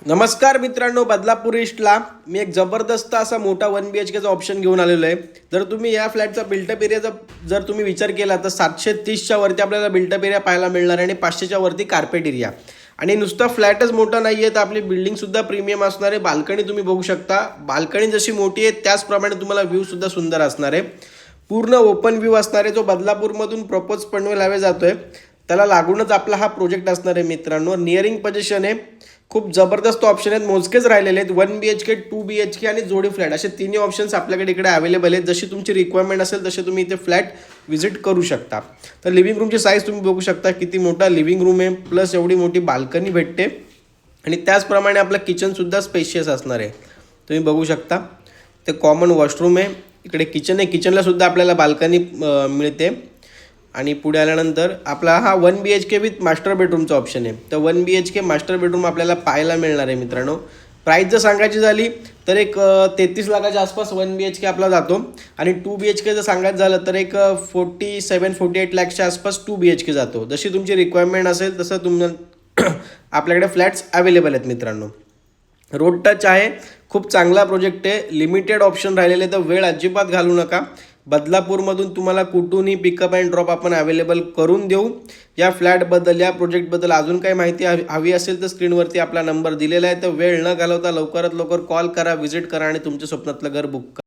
नमस्कार मित्रांनो, बदलापूर ईस्टला मी एक जबरदस्त असा मोठा 1 BHKचा ऑप्शन घेऊन आलेलो आहे. जर तुम्ही या फ्लॅटचा बिल्टअप एरियाचा जर तुम्ही विचार केला तर 730च्या वरती आपल्याला बिल्टअप एरिया पाहायला मिळणार आहे आणि 500च्या वरती कार्पेट एरिया. आणि नुसता फ्लॅटच मोठा नाही आहे तर आपली बिल्डिंगसुद्धा प्रीमियम असणार आहे. बाल्कनी तुम्ही बघू शकता, बाल्कनी जशी मोठी आहे त्याचप्रमाणे तुम्हाला व्ह्यूसुद्धा सुंदर असणार आहे. पूर्ण ओपन व्ह्यू असणार आहे. जो बदलापूरमधून प्रपोज पनवेल हायवे जातोय त्याला लागूनच आपला हा प्रोजेक्ट असणार आहे मित्रांनो. नियरिंग पोझिशन आहे. खूप जबरदस्त ऑप्शन आहेत, मोजकेच राहिलेले आहेत. 1 BHK, 2 BHK आणि जोडी फ्लॅट असे तिन्ही ऑप्शन्स आपल्याकडे इकडे अवेलेबल आहेत. जशी तुमची रिक्वायरमेंट असेल तसे तुम्ही इथे फ्लॅट व्हिजिट करू शकता. तर लिव्हिंग रूमची साईज तुम्ही बघू शकता, किती मोठा लिव्हिंग रूम आहे, प्लस एवढी मोठी बाल्कनी भेटते आणि त्याचप्रमाणे आपलं किचनसुद्धा स्पेशियस असणार आहे. तुम्ही बघू शकता ते कॉमन वॉशरूम आहे, इकडे किचन आहे, किचनला सुद्धा आपल्याला बाल्कनी मिळते. आणि पुढे आल्यानंतर आपला हा 1 BHK विथ मास्टर बेडरूमचा ऑप्शन आहे. तर 1 BHK मास्टर बेडरूम आपल्याला पाहायला मिळणार आहे मित्रांनो. प्राईस जर सांगायची झाली तर एक 33 लाखाच्या आसपास 1 BHK आपला जातो आणि 2 BHK जर सांगायचं झालं तर एक 47-48 लाखच्या आसपास 2 BHK जातो. जशी तुमची रिक्वायरमेंट असेल तसं तुम्हाला आपल्याकडे फ्लॅट्स अवेलेबल आहेत मित्रांनो. रोड टच आहे, खूप चांगला प्रोजेक्ट आहे. लिमिटेड ऑप्शन राहिलेले, तर वेळ अजिबात घालू नका. बदलापूरमधून तुम्हाला कुठूनही पिकअप अँड ड्रॉप आपण अवेलेबल करून देऊ. या फ्लॅटबद्दल, या प्रोजेक्टबद्दल अजून काही माहिती हवी असेल तर स्क्रीनवरती आपला नंबर दिलेला आहे. तर वेळ न घालवता लवकरात लवकर कॉल करा, व्हिजिट करा आणि तुमच्या स्वप्नातलं घर बुक करा.